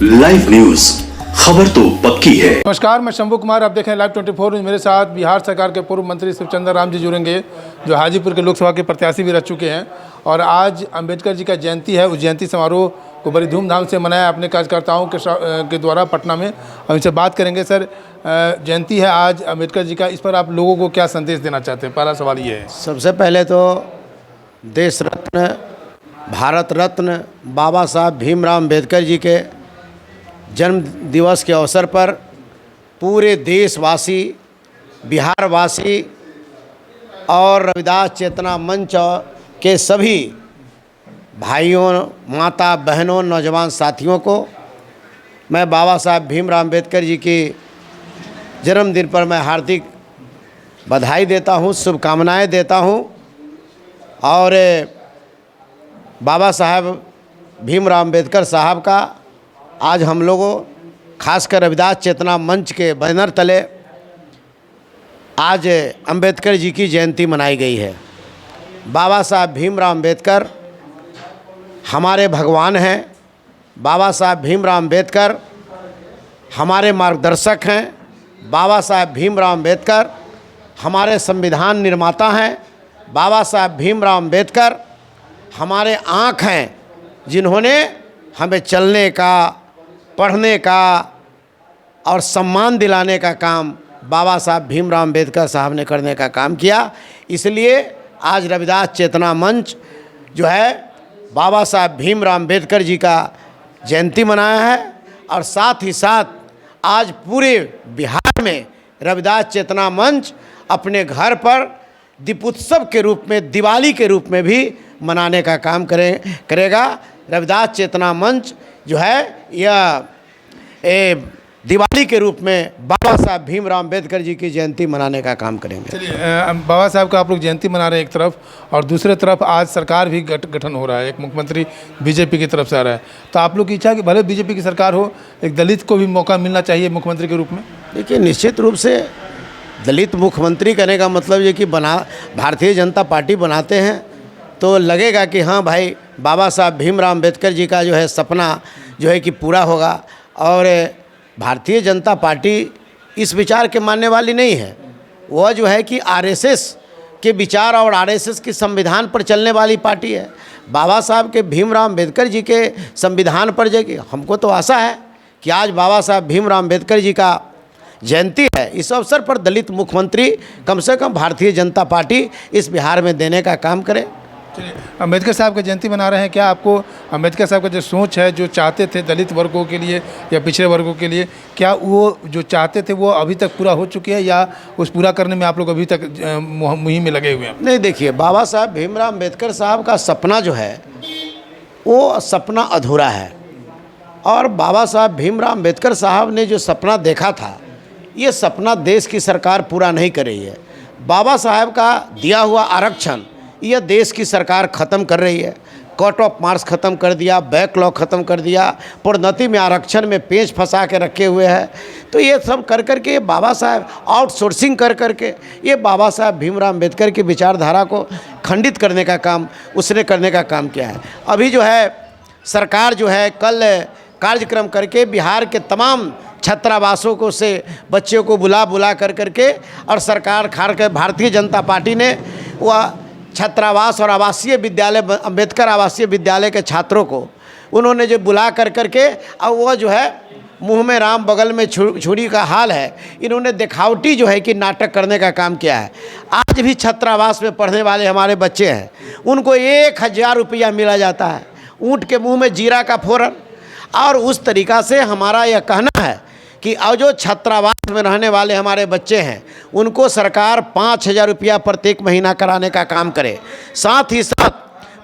Live news, खबर तो पक्की है। नमस्कार, मैं शंभू कुमार, आप देखें लाइव 24 न्यूज। मेरे साथ बिहार सरकार के पूर्व मंत्री शिवचंद्र राम जी जुड़ेंगे, जो हाजीपुर के लोकसभा के प्रत्याशी भी रह चुके हैं। और आज अंबेडकर जी का जयंती है। उस जयंती समारोह को बड़ी धूमधाम से मनाया अपने कार्यकर्ताओं के द्वारा पटना में। हम इनसे बात करेंगे। सर, जयंती है आज अंबेडकर जी का, इस पर आप लोगों को क्या संदेश देना चाहते हैं? पहला सवाल ये है। सबसे पहले तो देश रत्न, भारत रत्न बाबा साहब भीमराव अम्बेडकर जी के जन्म दिवस के अवसर पर पूरे देशवासी, बिहारवासी और रविदास चेतना मंच के सभी भाइयों, माता, बहनों, नौजवान साथियों को मैं बाबा साहब भीमराव अम्बेडकर जी के जन्मदिन पर मैं हार्दिक बधाई देता हूँ, शुभकामनाएं देता हूँ। और बाबा साहब भीमराव अम्बेडकर साहब का आज हम लोगों, खासकर रविदास चेतना मंच के बैनर तले आज अंबेडकर जी की जयंती मनाई गई है। बाबा साहब भीमराव अम्बेडकर हमारे भगवान हैं। बाबा साहब भीमराव अम्बेडकर हमारे मार्गदर्शक हैं। बाबा साहब भीमराव अम्बेडकर हमारे संविधान निर्माता हैं। बाबा साहब भीमराव अम्बेडकर हमारे आँख हैं, जिन्होंने हमें चलने का, पढ़ने का और सम्मान दिलाने का काम बाबा साहब भीमराव अम्बेडकर साहब ने करने का काम किया। इसलिए आज रविदास चेतना मंच जो है बाबा साहब भीमराव अम्बेडकर जी का जयंती मनाया है। और साथ ही साथ आज पूरे बिहार में रविदास चेतना मंच अपने घर पर दीपोत्सव के रूप में, दिवाली के रूप में भी मनाने का काम करेगा। रविदास चेतना मंच जो है यह दिवाली के रूप में बाबा साहब भीमराव अम्बेडकर जी की जयंती मनाने का काम करेंगे। चलिए, बाबा साहब का आप लोग जयंती मना रहे हैं एक तरफ, और दूसरे तरफ आज सरकार भी गठन हो रहा है। एक मुख्यमंत्री बीजेपी की तरफ से आ रहा है। तो आप लोग की इच्छा है कि भले बीजेपी की सरकार हो, एक दलित को भी मौका मिलना चाहिए मुख्यमंत्री के रूप में? देखिए, निश्चित रूप से दलित मुख्यमंत्री करने का मतलब ये कि भारतीय जनता पार्टी बनाते हैं तो लगेगा कि हाँ भाई, बाबा साहब भीमराव अम्बेडकर जी का जो है सपना जो है कि पूरा होगा। और भारतीय जनता पार्टी इस विचार के मानने वाली नहीं है। वह जो है कि आरएसएस के विचार और आरएसएस के संविधान पर चलने वाली पार्टी है। बाबा साहब के भीमराव अम्बेडकर जी के संविधान पर जो कि हमको तो आशा है कि आज बाबा साहब भीमराव अम्बेडकर जी का जयंती है, इस अवसर पर दलित मुख्यमंत्री कम से कम भारतीय जनता पार्टी इस बिहार में देने का काम करे। अम्बेडकर साहब का जयंती मना रहे हैं, क्या आपको अम्बेडकर साहब का जो सोच है, जो चाहते थे दलित वर्गों के लिए या पिछड़े वर्गों के लिए, क्या वो जो चाहते थे वो अभी तक पूरा हो चुकी है, या उस पूरा करने में आप लोग अभी तक मुहिम में लगे हुए हैं? नहीं, देखिए, बाबा साहब भीमराव अम्बेडकर साहब का सपना जो है वो सपना अधूरा है। और बाबा साहब भीमराव अम्बेडकर साहब ने जो सपना देखा था, ये सपना देश की सरकार पूरा नहीं कर रही है। बाबा साहब का दिया हुआ आरक्षण यह देश की सरकार ख़त्म कर रही है। कट ऑफ मार्क्स ख़त्म कर दिया, बैकलॉग ख़त्म कर दिया, प्रोन्नति में आरक्षण में पेंच फंसा के रखे हुए हैं। तो ये सब कर करके बाबा साहब आउटसोर्सिंग कर करके ये बाबा साहब भीमराव अम्बेडकर की विचारधारा को खंडित करने का काम उसने करने का काम किया है। अभी जो है सरकार जो है कल कार्यक्रम करके बिहार के तमाम छात्रावासों को से बच्चों को बुला कर करके, और सरकार खासकर भारतीय जनता पार्टी ने वह छात्रावास और आवासीय विद्यालय, अम्बेडकर आवासीय विद्यालय के छात्रों को उन्होंने जो बुला कर करके, और वह जो है मुंह में राम बगल में छुरी का हाल है, इन्होंने दिखावटी जो है कि नाटक करने का काम किया है। आज भी छात्रावास में पढ़ने वाले हमारे बच्चे हैं, उनको 1000 रुपया मिला जाता है, ऊँट के मुँह में जीरा का फोरन। और उस तरीक़ा से हमारा यह कहना है कि अब जो छात्रावास में रहने वाले हमारे बच्चे हैं, उनको सरकार 5000 रुपया प्रत्येक महीना कराने का काम करे। साथ ही साथ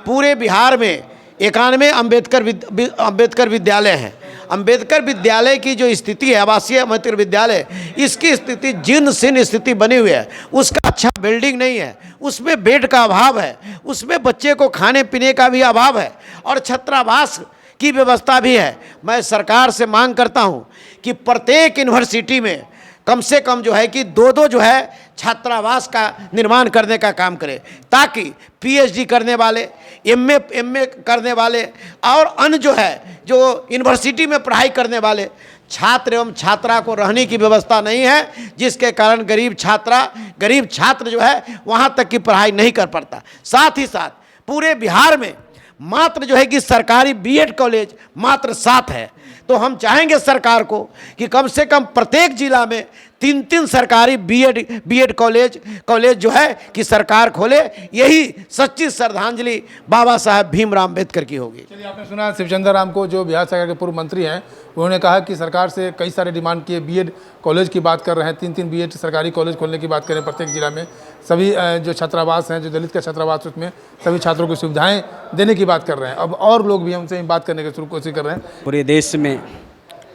पूरे बिहार में 91 अम्बेडकर विद्यालय हैं। अम्बेडकर विद्यालय की जो स्थिति है, आवासीय अम्बेडकर विद्यालय, इसकी स्थिति जीर्ण शीर्ण स्थिति बनी हुई है। उसका अच्छा बिल्डिंग नहीं है, उसमें बेड का अभाव है, उसमें बच्चे को खाने पीने का भी अभाव है, और छात्रावास की व्यवस्था भी है। मैं सरकार से मांग करता हूं कि प्रत्येक यूनिवर्सिटी में कम से कम जो है कि दो जो है छात्रावास का निर्माण करने का काम करे, ताकि पीएचडी करने वाले, एमए करने वाले और अन्य जो है जो यूनिवर्सिटी में पढ़ाई करने वाले छात्र एवं छात्रा को रहने की व्यवस्था नहीं है, जिसके कारण गरीब छात्र जो है वहाँ तक की पढ़ाई नहीं कर पाता। साथ ही साथ पूरे बिहार में मात्र जो है कि सरकारी बीएड कॉलेज मात्र 7 है। तो हम चाहेंगे सरकार को कि कम से कम प्रत्येक जिला में 3 सरकारी बीएड कॉलेज जो है कि सरकार खोले। यही सच्ची श्रद्धांजलि बाबा साहब भीमराव अम्बेडकर की होगी। चलिए, आपने सुना शिवचंद्र राम को, जो बिहार सरकार के पूर्व मंत्री हैं, उन्होंने कहा कि सरकार से कई सारे डिमांड किए, बीएड कॉलेज की बात कर रहे हैं, 3 बीएड सरकारी कॉलेज खोलने की बात करें प्रत्येक जिला में, सभी जो छात्रावास हैं, जो दलित का छात्रावास उसमें सभी छात्रों को सुविधाएं देने की बात कर रहे हैं। अब और लोग भी हमसे बात करने की कोशिश कर रहे हैं। पूरे देश में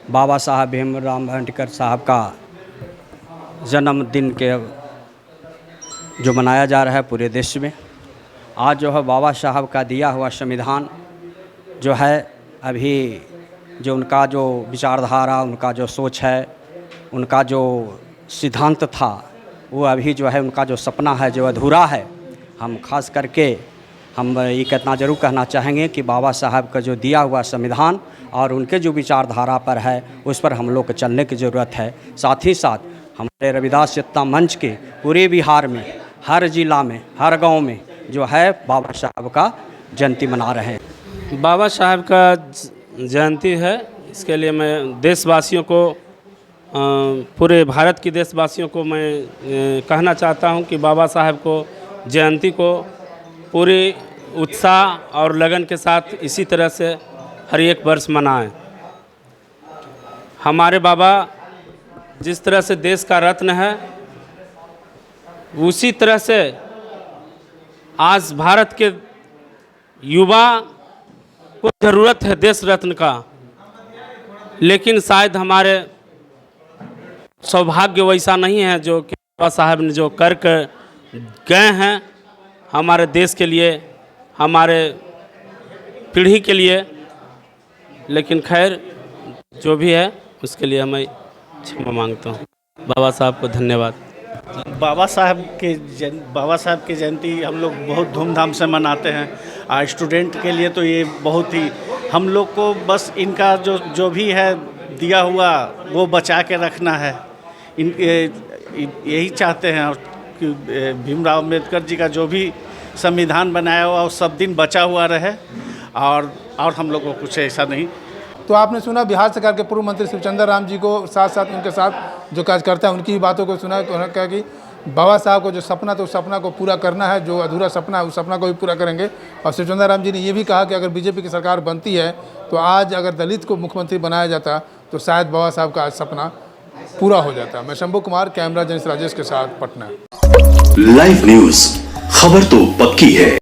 बाबा साहब भीमराव अम्बेडकर साहब का जन्मदिन के जो मनाया जा रहा है पूरे देश में, आज जो है बाबा साहब का दिया हुआ संविधान जो है, अभी जो उनका जो विचारधारा, उनका जो सोच है, उनका जो सिद्धांत था, वो अभी जो है उनका जो सपना है जो अधूरा है। हम खास करके हम ये इतना ज़रूर कहना चाहेंगे कि बाबा साहब का जो दिया हुआ संविधान और उनके जो विचारधारा पर है उस पर हम लोग को चलने की ज़रूरत है। साथ ही साथ हमारे रविदास चेतना मंच के पूरे बिहार में हर जिला में, हर गांव में जो है बाबा साहब का जयंती मना रहे हैं। बाबा साहब का जयंती है, इसके लिए मैं देशवासियों को, पूरे भारत के देशवासियों को मैं कहना चाहता हूं कि बाबा साहब को जयंती को पूरे उत्साह और लगन के साथ इसी तरह से हर एक वर्ष मनाएं। हमारे बाबा जिस तरह से देश का रत्न है, उसी तरह से आज भारत के युवा को ज़रूरत है देश रत्न का, लेकिन शायद हमारे सौभाग्य वैसा नहीं है जो कि बाबा साहब ने जो कर गए हैं हमारे देश के लिए, हमारे पीढ़ी के लिए। लेकिन खैर जो भी है उसके लिए मैं क्षमा मांगता हूँ। बाबा साहब को धन्यवाद। बाबा साहब की जयंती हम लोग बहुत धूमधाम से मनाते हैं। स्टूडेंट के लिए तो ये बहुत ही, हम लोग को बस इनका जो भी है दिया हुआ वो बचा के रखना है। यही चाहते हैं कि भीमराव अम्बेडकर जी का जो भी संविधान बनाया हुआ वो सब दिन बचा हुआ रहे, और हम लोग को कुछ ऐसा नहीं। तो आपने सुना बिहार सरकार के पूर्व मंत्री शिवचंद्र राम जी को, साथ साथ उनके साथ जो कार्यकर्ता है उनकी बातों को सुना। उन्होंने कहा कि बाबा साहब को जो सपना था उस सपना को पूरा करना है, जो अधूरा सपना है उस सपना को भी पूरा करेंगे। और शिवचंद्र राम जी ने ये भी कहा कि अगर बीजेपी की सरकार बनती है तो आज अगर दलित को मुख्यमंत्री बनाया जाता तो शायद बाबा साहब का आज सपना पूरा हो जाता। मैं शंभू कुमार, कैमरा जर्नलिस्ट राजेश के साथ, पटना। लाइव न्यूज, खबर तो पक्की है।